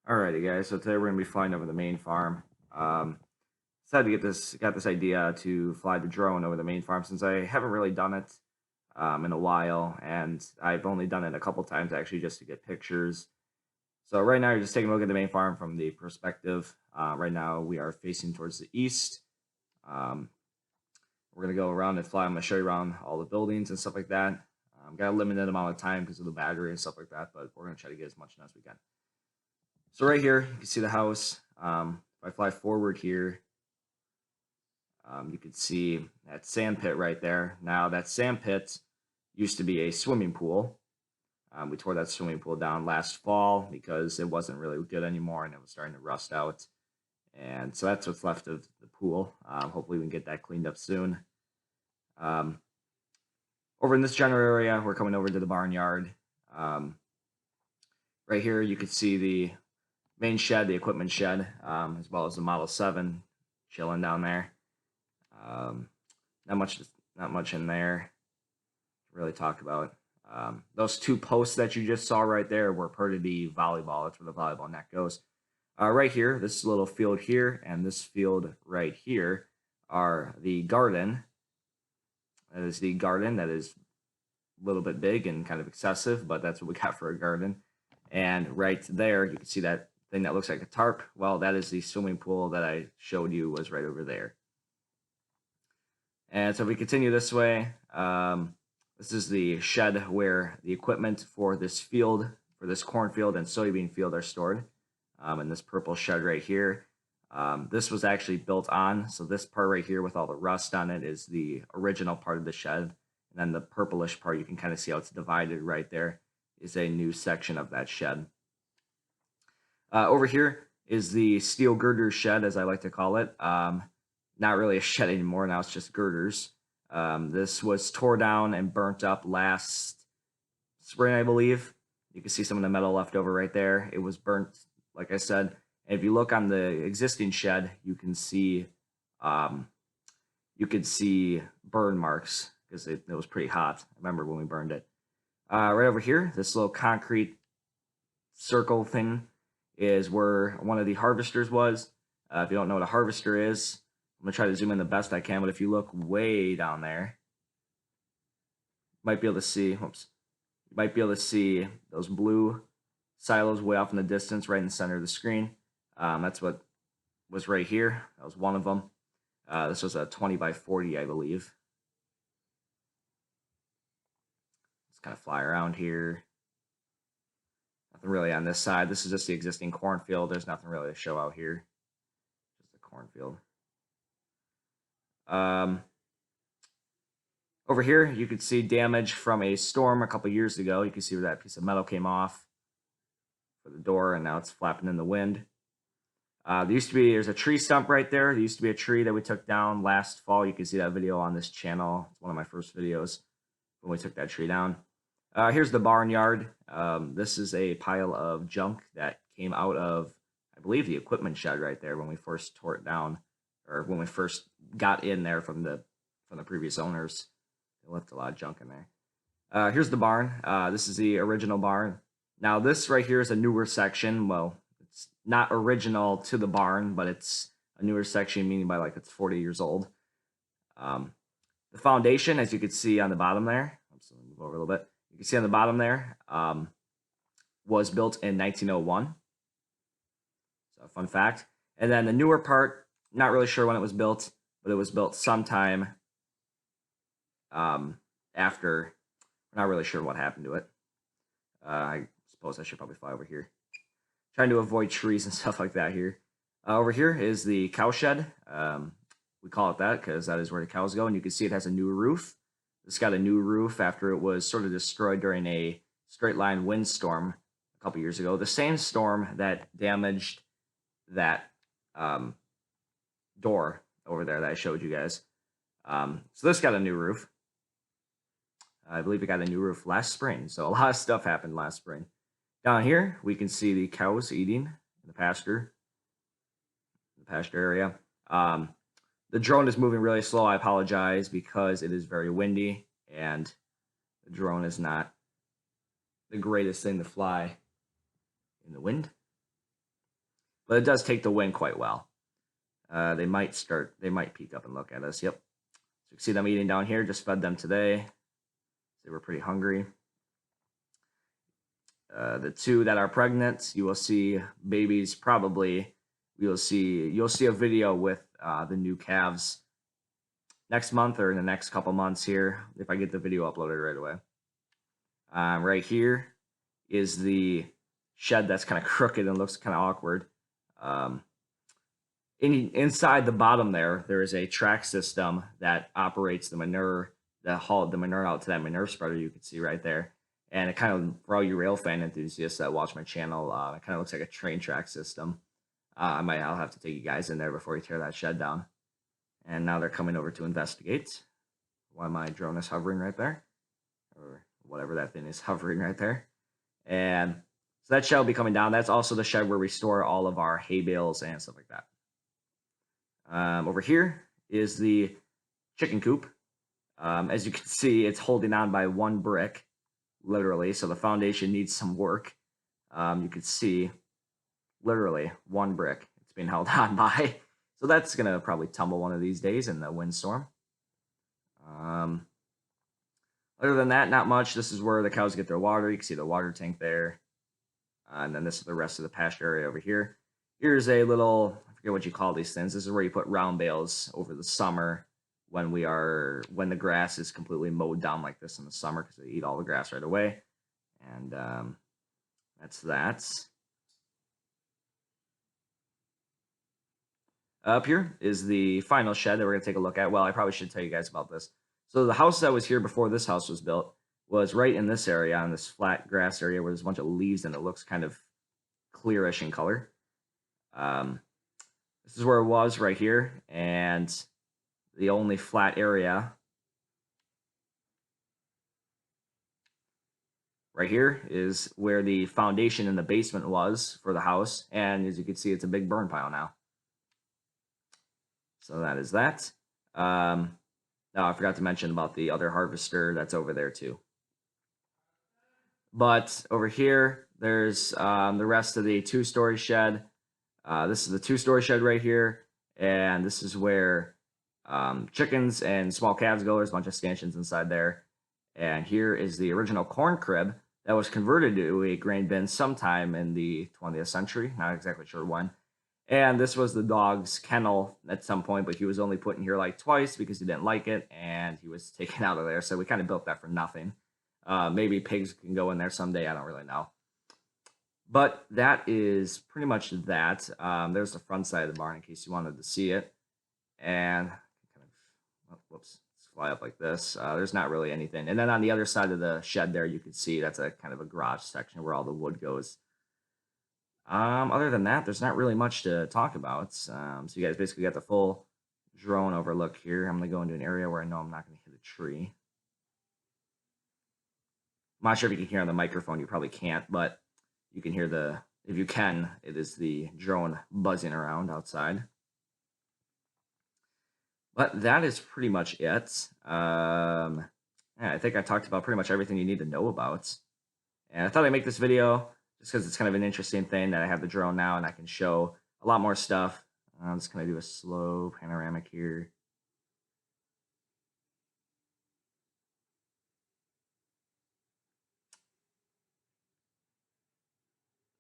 Alrighty, guys. So today we're gonna be flying over the main farm. Decided to got this idea to fly the drone over the main farm since I haven't really done it in a while, and I've only done it a couple times actually just to get pictures. So right now, you're just taking a look at the main farm from the perspective. Right now, we are facing towards the east. Um, we're gonna go around and fly. I'm gonna show you around all the buildings and stuff like that. Got a limited amount of time because of the battery and stuff like that, but we're gonna try to get as much done as we can. So right here, you can see the house. If I fly forward here, you can see that sand pit right there. Now that sand pit used to be a swimming pool. We tore that swimming pool down last fall because it wasn't really good anymore and it was starting to rust out. And so that's what's left of the pool. Hopefully we can get that cleaned up soon. Over in this general area, we're coming over to the barnyard. Right here, you can see the main shed, the equipment shed, as well as the Model 7 chilling down there. Um, not much in there to really talk about. Those two posts that you just saw right there were part of the volleyball. That's where the volleyball net goes. Right here, this little field here and this field right here are the garden. That is the garden that is a little bit big and kind of excessive, but that's what we got for a garden. And right there, you can see that thing that looks like a tarp. Well, that is the swimming pool that I showed you was right over there. And so if we continue this way, this is the shed where the equipment for this field, for this cornfield and soybean field are stored. In this purple shed right here. This was actually built on, so this part right here with all the rust on it is the original part of the shed. And then the purplish part, you can kind of see how it's divided right there, is a new section of that shed. Over here is the steel girder shed, as I like to call it. Not really a shed anymore, now it's just girders. This was tore down and burnt up last spring, I believe. You can see some of the metal left over right there. It was burnt, like I said. And if you look on the existing shed, you can see burn marks because it was pretty hot. I remember when we burned it. Right over here, this little concrete circle thing is where one of the harvesters was. If you don't know what a harvester is, I'm going to try to zoom in the best I can, but if you look way down there, you might be able to see those blue silos way off in the distance, right in the center of the screen. That's what was right here. That was one of them. This was a 20 by 40, I believe. Let's kind of fly around here. Nothing really on this side. This is just the existing cornfield. There's nothing really to show out here. Just a cornfield. Over here, you could see damage from a storm a couple years ago. You can see where that piece of metal came off for the door, and now it's flapping in the wind. There's a tree stump right there. There used to be a tree that we took down last fall. You can see that video on this channel. It's one of my first videos when we took that tree down. Here's the barnyard. This is a pile of junk that came out of, I believe, the equipment shed right there when we first tore it down, or when we first got in there from the previous owners. They left a lot of junk in there. Here's the barn. This is the original barn. Now this right here is a newer section. Well, it's not original to the barn, but it's a newer section, meaning by like it's 40 years old. The foundation, as you can see on the bottom there, I'm just going to move over a little bit. You can see on the bottom there, was built in 1901. So fun fact. And then the newer part, not really sure when it was built, but it was built sometime after. We're not really sure what happened to it. I suppose I should probably fly over here. Trying to avoid trees and stuff like that here. Over here is the cow shed. We call it that because that is where the cows go. And you can see it has a new roof. This got a new roof after it was sort of destroyed during a straight line windstorm a couple years ago. The same storm that damaged that door over there that I showed you guys. So this got a new roof. I believe it got a new roof last spring. So a lot of stuff happened last spring. Down here, we can see the cows eating in the pasture area. The drone is moving really slow. I apologize because it is very windy and the drone is not the greatest thing to fly in the wind. but it does take the wind quite well. They might peek up and look at us. Yep. So you can see them eating down here. Just fed them today. They were pretty hungry. The two that are pregnant, you will see babies probably. You'll see a video with the new calves next month or in the next couple months here, if I get the video uploaded right away. Right here is the shed that's kind of crooked and looks kind of awkward. Inside the bottom there is a track system that operates the manure, that hauled the manure out to that manure spreader you can see right there. And it kind of, for all you rail fan enthusiasts that watch my channel, it kind of looks like a train track system. I'll have to take you guys in there before you tear that shed down. And now they're coming over to investigate why my drone is hovering right there, or whatever that thing is hovering right there. And so that shed will be coming down. That's also the shed where we store all of our hay bales and stuff like that. Over here is the chicken coop. As you can see, it's holding on by one brick, literally. So the foundation needs some work. You can see, literally, one brick it's being held on by. So that's going to probably tumble one of these days in the windstorm. Other than that, not much. This is where the cows get their water. You can see the water tank there. And then this is the rest of the pasture area over here. Here's a little, I forget what you call these things. This is where you put round bales over the summer when the grass is completely mowed down like this in the summer, because they eat all the grass right away. And that's that. Up here is the final shed that we're going to take a look at. Well, I probably should tell you guys about this. So the house that was here before this house was built was right in this area, on this flat grass area where there's a bunch of leaves and it looks kind of clearish in color. This is where it was right here, and the only flat area right here is where the foundation in the basement was for the house, and as you can see, it's a big burn pile now. So that is that. Now I forgot to mention about the other harvester that's over there too. But over here, there's the rest of the two-story shed. This is the two-story shed right here, and this is where chickens and small calves go. There's a bunch of stanchions inside there. And here is the original corn crib that was converted to a grain bin sometime in the 20th century. Not exactly sure when. And this was the dog's kennel at some point, but he was only put in here like twice because he didn't like it, and he was taken out of there. So we kind of built that for nothing. Maybe pigs can go in there someday. I don't really know. But that is pretty much that. There's the front side of the barn in case you wanted to see it. And whoops, let's fly up like this. There's not really anything. And then on the other side of the shed there, you can see that's a kind of a garage section where all the wood goes. Other than that, there's not really much to talk about. So you guys basically got the full drone overlook here. I'm going to go into an area where I know I'm not going to hit a tree. I'm not sure if you can hear on the microphone. You probably can't, but you can hear if you can, it is the drone buzzing around outside. But that is pretty much it. Yeah, I think I talked about pretty much everything you need to know about. And I thought I'd make this video just because it's kind of an interesting thing that I have the drone now and I can show a lot more stuff. I'm just going to do a slow panoramic here.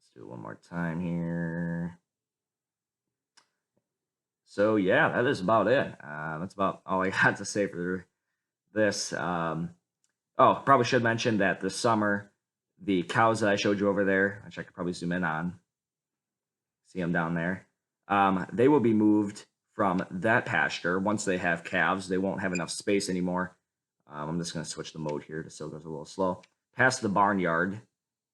Let's do it one more time here. So yeah, that is about it. That's about all I got to say for this. Oh, probably should mention that this summer, the cows that I showed you over there, which I could probably zoom in on, see them down there, they will be moved from that pasture. Once they have calves, they won't have enough space anymore. I'm just going to switch the mode here just so it goes a little slow. Past the barnyard,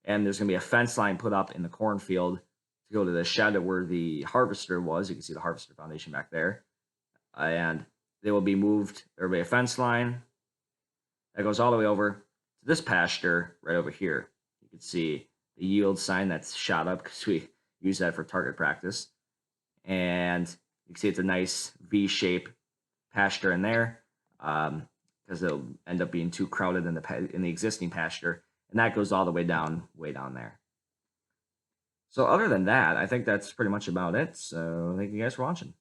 and there's going to be a fence line put up in the cornfield to go to the shed where the harvester was. You can see the harvester foundation back there. And they will be moved. There will be a fence line that goes all the way over to this pasture right over here. You can see the yield sign that's shot up because we use that for target practice. And you can see it's a nice V-shape pasture in there because it'll end up being too crowded in the existing pasture. And that goes all the way down there. So other than that, I think that's pretty much about it. So thank you guys for watching.